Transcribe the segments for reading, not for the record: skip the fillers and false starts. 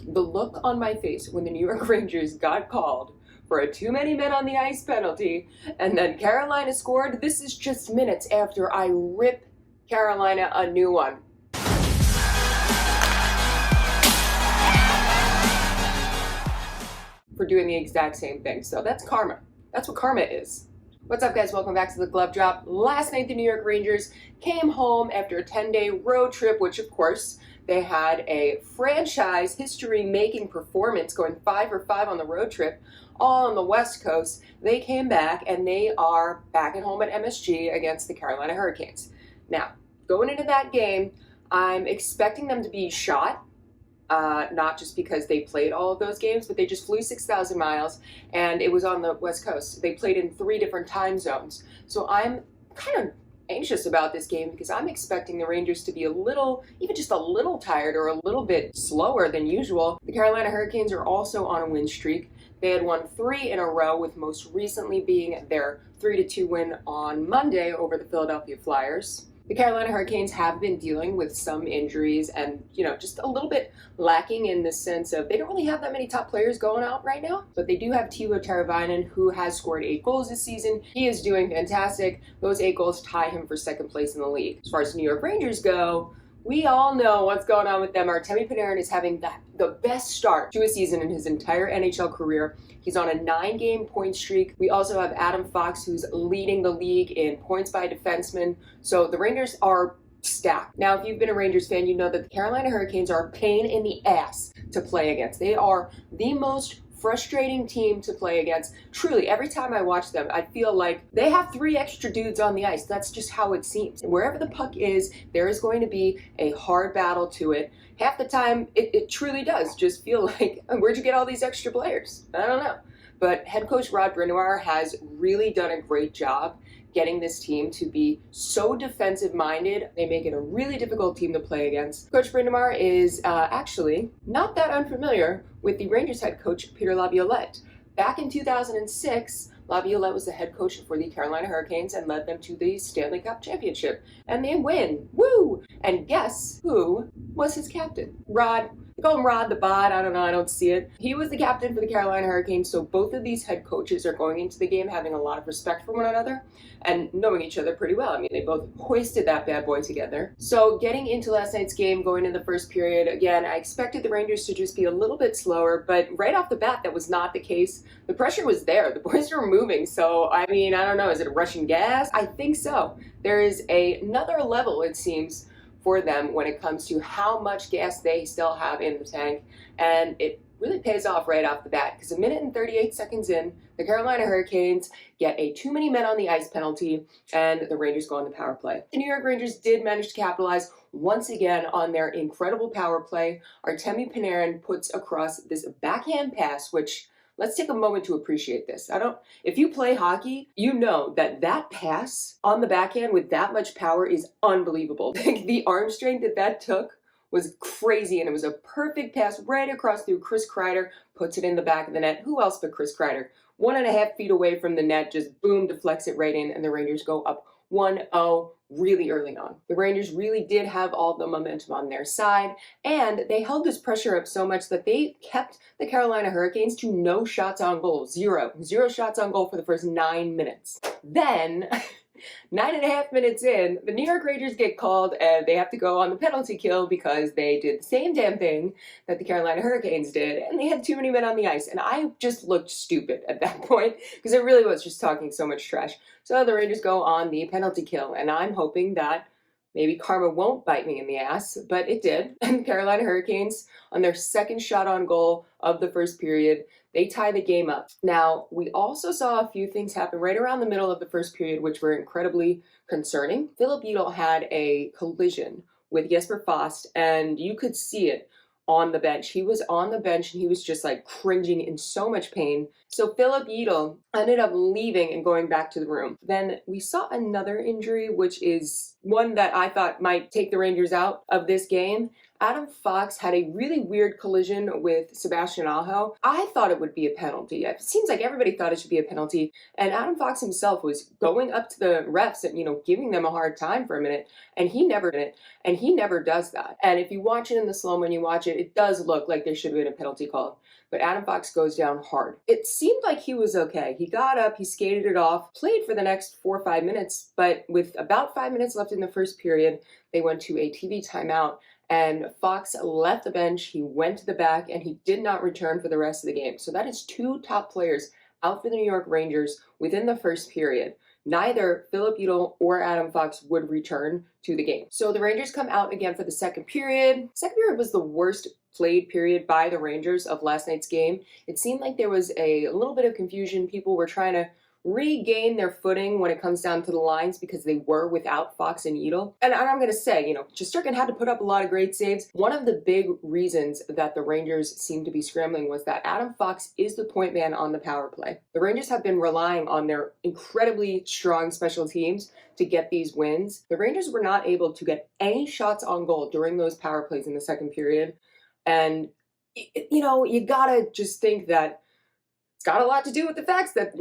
The look on my face when the New York Rangers got called for a too many men on the ice penalty, and then Carolina scored. This is just minutes after I rip Carolina a new one. For doing the exact same thing. So that's karma. That's what karma is. What's up, guys? Welcome back to the Glove Drop. Last night, the New York Rangers came home after a 10-day road trip, which, of course, they had a franchise history-making performance going 5 for 5 on the road trip, all on the West Coast. They came back, and they are back at home at MSG against the Carolina Hurricanes. Now, going into that game, I'm expecting them to be shot. Not just because they played all of those games, but they just flew 6,000 miles, and it was on the West Coast. They played in 3 different time zones. So I'm kind of anxious about this game because I'm expecting the Rangers to be a little, even just a little tired or a little bit slower than usual. The Carolina Hurricanes are also on a win streak. They had won 3 in a row, with most recently being their 3-2 win on Monday over the Philadelphia Flyers. The Carolina Hurricanes have been dealing with some injuries and, just a little bit lacking in the sense of they don't really have that many top players going out right now, but they do have Teuvo Teravainen, who has scored 8 goals this season. He is doing fantastic. Those 8 goals tie him for 2nd place in the league. As far as the New York Rangers go, we all know what's going on with them. Artemi Panarin is having the best start to a season in his entire NHL career. He's on a 9-game point streak. We also have Adam Fox, who's leading the league in points by defenseman. So the Rangers are stacked. Now, if you've been a Rangers fan, you know that the Carolina Hurricanes are a pain in the ass to play against. They are the most frustrating team to play against. Truly, every time I watch them, I feel like they have 3 extra dudes on the ice. That's just how it seems. Wherever the puck is, there is going to be a hard battle to it. Half the time, it truly does just feel like, where'd you get all these extra players? I don't know. But head coach Rod Brind'Amour has really done a great job getting this team to be so defensive-minded. They make it a really difficult team to play against. Coach Brind'Amour is actually not that unfamiliar with the Rangers head coach Peter Laviolette. Back in 2006, Laviolette was the head coach for the Carolina Hurricanes and led them to the Stanley Cup Championship. And they win. Woo! And guess who was his captain? Rod. They call him Rod the Bod. I don't know. I don't see it. He was the captain for the Carolina Hurricanes, so both of these head coaches are going into the game having a lot of respect for one another and knowing each other pretty well. I mean, they both hoisted that bad boy together. So getting into last night's game, going in the first period, again, I expected the Rangers to just be a little bit slower, but right off the bat, that was not the case. The pressure was there. The boys were moving. So, I mean, I don't know. Is it Russian gas? I think so. There is another level, it seems, for them when it comes to how much gas they still have in the tank, and it really pays off right off the bat because 1 minute and 38 seconds in, the Carolina Hurricanes get a too many men on the ice penalty, and the Rangers go on the power play. The New York Rangers did manage to capitalize once again on their incredible power play. Artemi Panarin puts across this backhand pass, which, let's take a moment to appreciate this. If you play hockey, you know that pass on the backhand with that much power is unbelievable. The arm strength that took was crazy, and it was a perfect pass right across through Chris Kreider, puts it in the back of the net. Who else but Chris Kreider? 1.5 feet away from the net, just boom, deflects it right in, and the Rangers go up 1-0 really early on. The Rangers really did have all the momentum on their side, and they held this pressure up so much that they kept the Carolina Hurricanes to no shots on goal. Zero shots on goal for the first 9 minutes. Then, 9.5 minutes in, the New York Rangers get called, and they have to go on the penalty kill because they did the same damn thing that the Carolina Hurricanes did, and they had too many men on the ice. And I just looked stupid at that point because I really was just talking so much trash. So the Rangers go on the penalty kill, and I'm hoping that maybe karma won't bite me in the ass, but it did. And the Carolina Hurricanes, on their 2nd shot on goal of the first period, they tie the game up. Now, we also saw a few things happen right around the middle of the first period, which were incredibly concerning. Filip Chytil had a collision with Jesper Fast, and you could see it on the bench. He was on the bench, and he was just like cringing in so much pain. So Filip Chytil ended up leaving and going back to the room. Then we saw another injury, which is one that I thought might take the Rangers out of this game. Adam Fox had a really weird collision with Sebastian Aho. I thought it would be a penalty. It seems like everybody thought it should be a penalty. And Adam Fox himself was going up to the refs and, giving them a hard time for a minute. And he never does that. And if you watch it in the slow-mo and you watch it, it does look like there should have been a penalty called. But Adam Fox goes down hard. It seemed like he was okay. He got up, he skated it off, played for the next 4 or 5 minutes, but with about 5 minutes left in the first period, they went to a TV timeout, and Fox left the bench, he went to the back, and he did not return for the rest of the game. So that is 2 top players out for the New York Rangers within the first period. Neither Filip Chytil or Adam Fox would return to the game. So the Rangers come out again for the second period. Second period was the worst played period by the Rangers of last night's game. It seemed like there was a little bit of confusion. People were trying to regain their footing when it comes down to the lines because they were without Fox and Chytil. And I'm going to say, Shesterkin had to put up a lot of great saves. One of the big reasons that the Rangers seemed to be scrambling was that Adam Fox is the point man on the power play. The Rangers have been relying on their incredibly strong special teams to get these wins. The Rangers were not able to get any shots on goal during those power plays in the second period. And, you gotta just think that it's got a lot to do with the fact that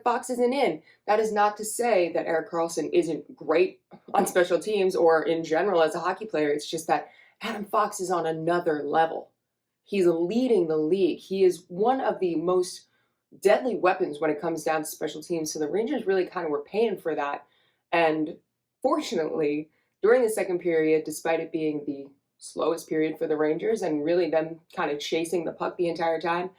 Fox isn't in. That is not to say that Erik Karlsson isn't great on special teams or in general as a hockey player. It's just that Adam Fox is on another level. He's leading the league. He is one of the most deadly weapons when it comes down to special teams. So the Rangers really kind of were paying for that. And fortunately, during the second period, despite it being the slowest period for the Rangers and really them kind of chasing the puck the entire time,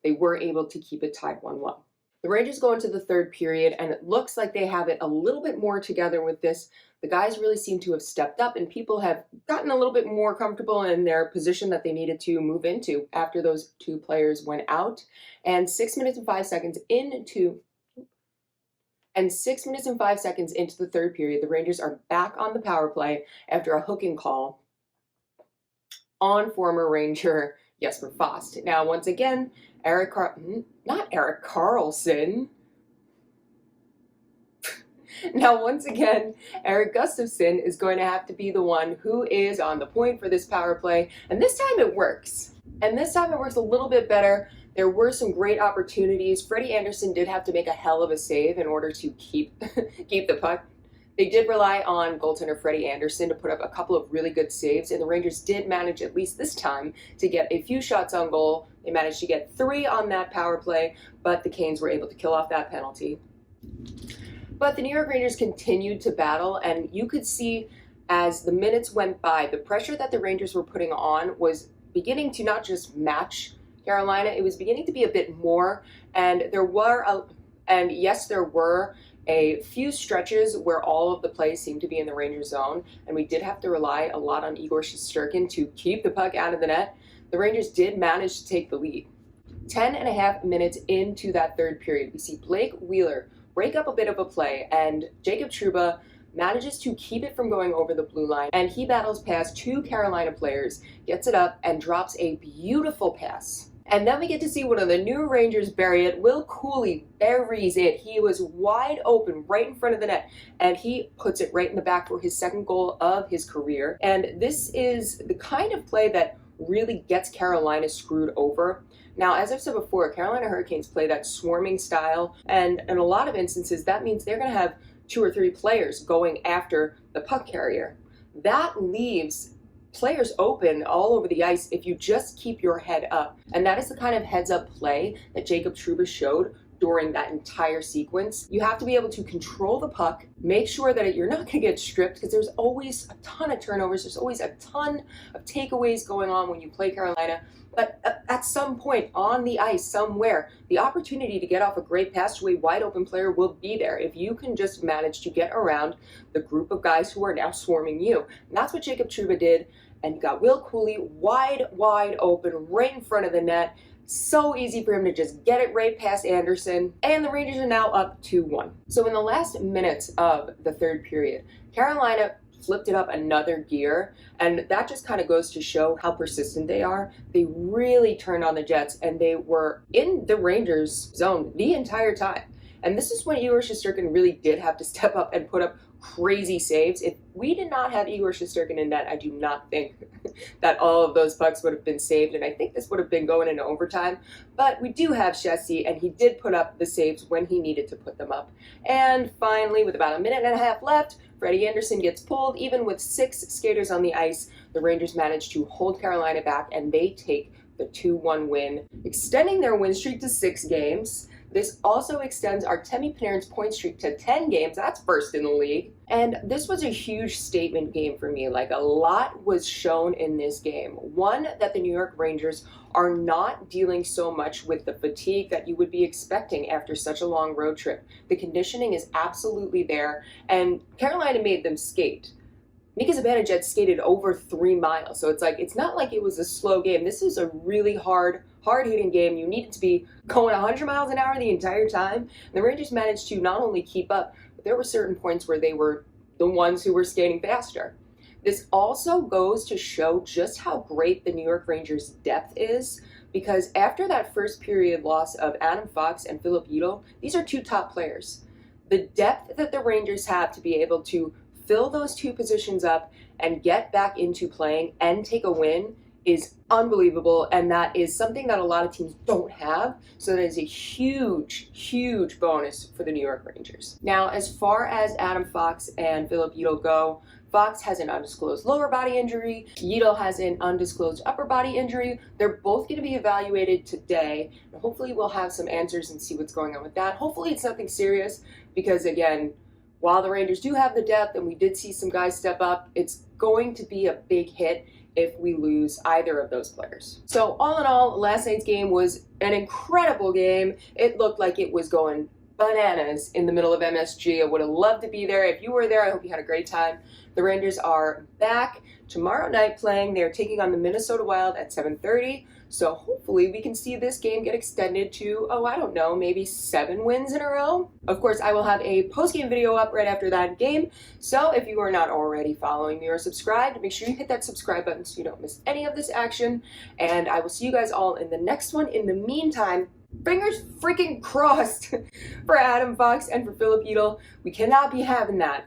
they were able to keep it tied 1-1. The Rangers go into the third period, and it looks like they have it a little bit more together with this. The guys really seem to have stepped up, and people have gotten a little bit more comfortable in their position that they needed to move into after those 2 players went out. And 6 minutes and 5 seconds into the third period, the Rangers are back on the power play after a hooking call on former Ranger Jesper Fast. Now, once again, Erik Gustafsson is going to have to be the one who is on the point for this power play. And this time it works. And this time it works a little bit better. There were some great opportunities. Freddie Andersen did have to make a hell of a save in order to keep the puck. They did rely on goaltender Freddie Andersen to put up a couple of really good saves, and the Rangers did manage, at least this time, to get a few shots on goal. They managed to get 3 on that power play, but the Canes were able to kill off that penalty. But the New York Rangers continued to battle, and you could see as the minutes went by, the pressure that the Rangers were putting on was beginning to not just match Carolina, it was beginning to be a bit more, and there were a few stretches where all of the plays seemed to be in the Rangers zone, and we did have to rely a lot on Igor Shesterkin to keep the puck out of the net. The Rangers did manage to take the lead. 10.5 minutes into that third period, we see Blake Wheeler break up a bit of a play, and Jacob Trouba manages to keep it from going over the blue line, and he battles past 2 Carolina players, gets it up, and drops a beautiful pass. And then we get to see one of the new Rangers bury it. Will Cuylle buries it. He was wide open right in front of the net, and he puts it right in the back for his second goal of his career. And this is the kind of play that really gets Carolina screwed over. Now, as I've said before, Carolina Hurricanes play that swarming style, and in a lot of instances, that means they're going to have 2 or 3 players going after the puck carrier. That leaves players open all over the ice if you just keep your head up. And that is the kind of heads-up play that Jacob Trouba showed during that entire sequence. You have to be able to control the puck, make sure that you're not going to get stripped, because there's always a ton of turnovers, there's always a ton of takeaways going on when you play Carolina. But at some point on the ice somewhere, the opportunity to get off a great pass to a wide open player will be there if you can just manage to get around the group of guys who are now swarming you. And that's what Jacob Trouba did, and you got Will Cuylle wide open right in front of the net. So easy for him to just get it right past Andersen, and the Rangers are now up 2-1. So in the last minutes of the third period, Carolina flipped it up another gear, and that just kind of goes to show how persistent they are. They really turned on the Jets, and they were in the Rangers zone the entire time. And this is when Igor Shesterkin really did have to step up and put up crazy saves. If we did not have Igor Shesterkin in net, I do not think that all of those pucks would have been saved, and I think this would have been going into overtime. But we do have Shesty, and he did put up the saves when he needed to put them up. And finally, with about a minute and a half left, Freddie Andersen gets pulled. Even with 6 skaters on the ice, the Rangers manage to hold Carolina back, and they take the 2-1 win, extending their win streak to 6 games. This also extends Artemi Panarin's point streak to 10 games. That's first in the league. And this was a huge statement game for me. Like, a lot was shown in this game. One, that the New York Rangers are not dealing so much with the fatigue that you would be expecting after such a long road trip. The conditioning is absolutely there, and Carolina made them skate. Mika Zibanejad skated over 3 miles, so it's not like it was a slow game. This is a really hard-hitting game. You needed to be going 100 miles an hour the entire time. And the Rangers managed to not only keep up, but there were certain points where they were the ones who were skating faster. This also goes to show just how great the New York Rangers' depth is, because after that first period loss of Adam Fox and Filip Chytil, these are 2 top players. The depth that the Rangers have to be able to fill those 2 positions up and get back into playing and take a win is unbelievable, and that is something that a lot of teams don't have, so that is a huge bonus for the New York Rangers. Now, as far as Adam Fox and Filip Chytil go, Fox has an undisclosed lower body injury. Chytil has an undisclosed upper body injury. They're both going to be evaluated today, and hopefully we'll have some answers and see what's going on with that. Hopefully it's nothing serious, because again, while the Rangers do have the depth and we did see some guys step up, it's going to be a big hit if we lose either of those players. So all in all, last night's game was an incredible game. It looked like it was going bananas in the middle of MSG. I would have loved to be there. If you were there, I hope you had a great time. The Rangers are back tomorrow night playing. They're taking on the Minnesota Wild at 7:30. So hopefully we can see this game get extended to, I don't know, maybe 7 wins in a row. Of course, I will have a post-game video up right after that game. So if you are not already following me or subscribed, make sure you hit that subscribe button so you don't miss any of this action. And I will see you guys all in the next one. In the meantime, fingers freaking crossed for Adam Fox and for Filip Chytil. We cannot be having that.